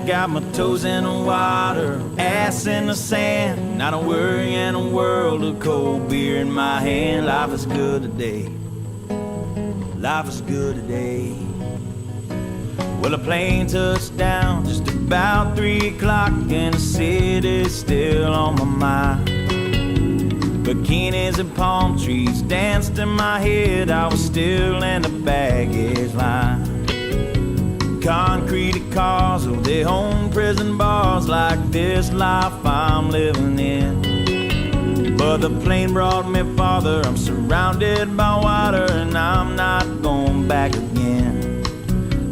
got my toes in the water, ass in the sand, not a worry in a world of cold beer in my hand. Life is good today. Life is good today. Well, a plane touched down just about 3 o'clock, and the city's still on my mind. Bikinis and palm trees danced in my head. I was still in the baggage line. Concrete cars, oh, they own prison bars like this life I'm living in. But the plane brought me farther. I'm surrounded by water, and I'm not going back again.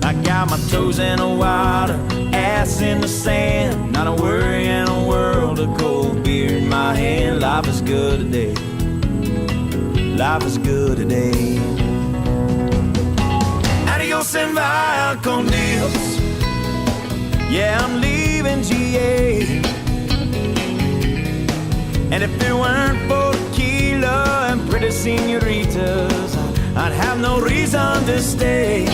I got my toes in the water, ass in the sand, not a worry in a world of cold beer in my hand. Life is good today. Life is good today. Adios and via con Dios. Yeah, I'm leaving GA. And if it weren't for tequila and pretty senoritas, I'd have no reason to stay.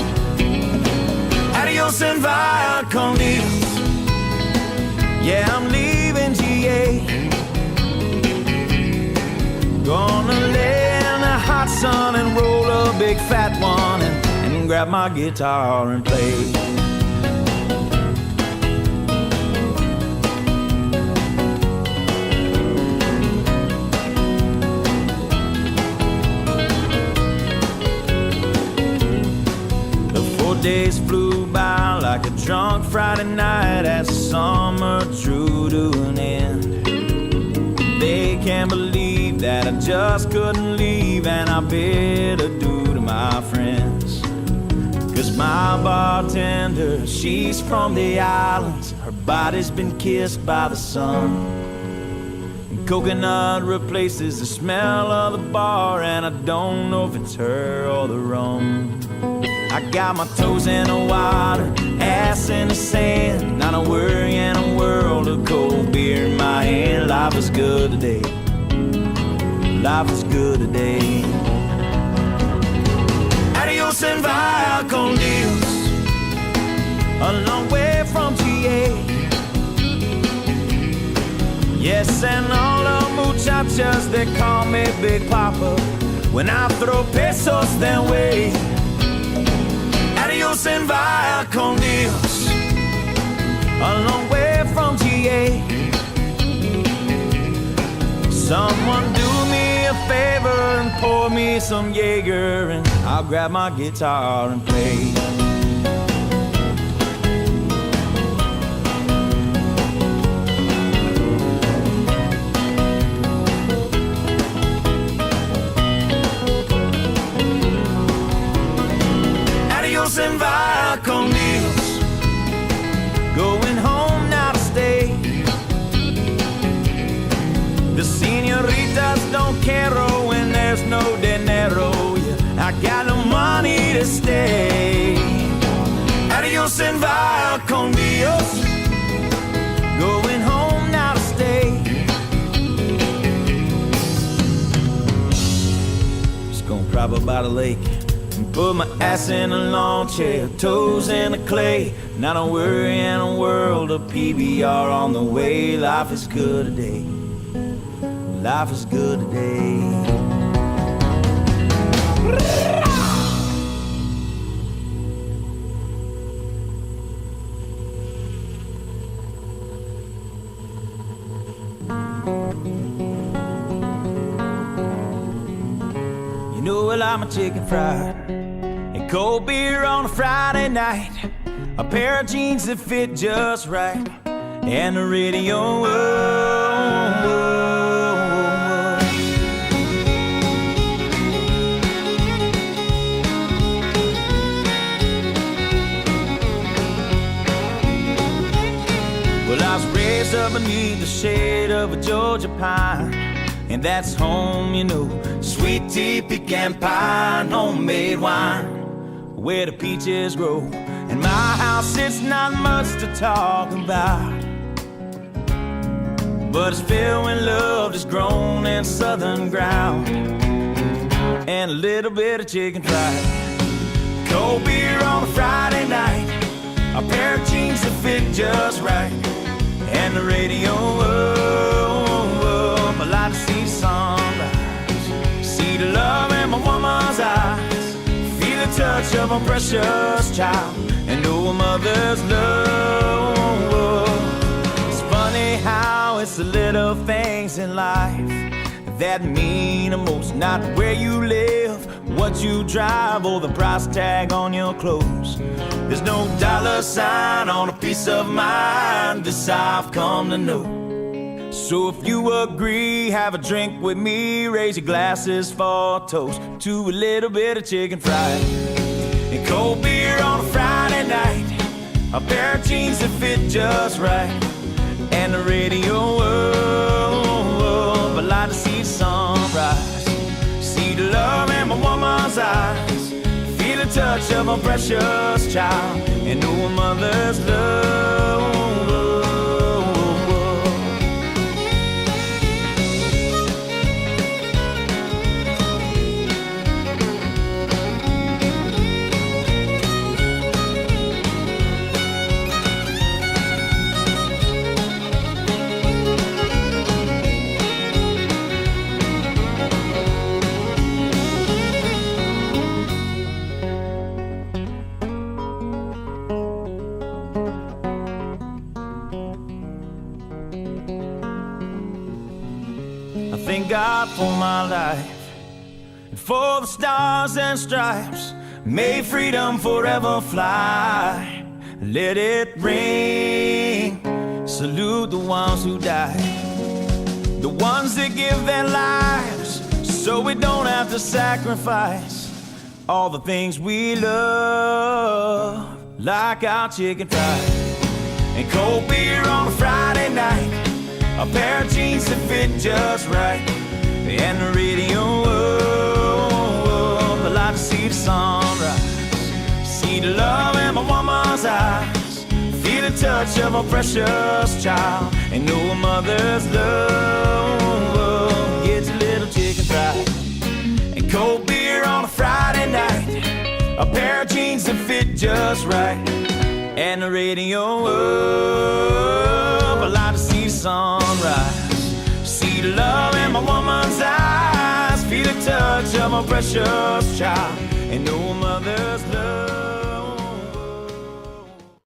Adios and via con Dios. Yeah, I'm leaving GA. Gonna lay in the hot sun and roll a big fat one and grab my guitar and play. The 4 days flew by like a drunk Friday night as the summer drew to an end. They can't believe that I just couldn't leave, and I bid adieu to my friends. 'Cause my bartender, she's from the islands. Her body's been kissed by the sun. And coconut replaces the smell of the bar, and I don't know if it's her or the rum. I got my toes in the water, ass in the sand, not a worry in a world of cold beer in my hand. Life is good today. Life is good today. Adios and via con Dios. A long way from GA. Yes, and all the muchachas, they call me Big Papa when I throw pesos their way. Adios and via con Dios. A long way from GA. Someone do me a favor and pour me some Jaeger, and I'll grab my guitar and play. Adios and via con Dios. Going home now to stay. The senoritas don't care when there's no dinero. Yeah, I got no money to stay. Adios and via con Dios. Going home now to stay. Just gonna prop up by the lake and put my ass in a lawn chair, toes in the clay. Not a worry in a world of PBR on the way. Life is good today. Life is good today. You know, well, I'm a chicken fried and cold beer on a Friday night, a pair of jeans that fit just right, and the radio. Well, I was raised up beneath the shade of a Georgia pine, and that's home, you know. Sweet tea, pecan pie, and homemade wine, where the peaches grow. In my house, it's not much to talk about, but it's filled with love that's grown in southern ground, and a little bit of chicken fried. Cold beer on a Friday night, a pair of jeans that fit just right, and the radio. I like to see the sunrise, see the love in my woman's eyes, feel the touch of a precious child, and know a mother's love. It's funny how it's the little things in life that mean the most. Not where you live, what you drive, or the price tag on your clothes. There's no dollar sign on a piece of mind, this I've come to know. So if you agree, have a drink with me, raise your glasses for a toast to a little bit of chicken fried and cold beer on a Friday night, a pair of jeans that fit just right, and the radio. I like to see the sunrise, see the love in my woman's eyes, feel the touch of a precious child, and know a mother's love. Thank God for my life and for the stars and stripes. May freedom forever fly. Let it ring. Salute the ones who died, the ones that give their lives so we don't have to sacrifice all the things we love, like our chicken fried and cold beer on a Friday night, a pair of jeans that fit just right, and the radio. I like to see the sunrise, see the love in my woman's eyes, feel the touch of a precious child, and know a mother's love. Gets a little chicken fried and cold beer on a Friday night, a pair of jeans that fit just right, and the radio. I like to see the sunrise, see the love in my woman's eyes, feel the touch of a precious child, and know a mother's love.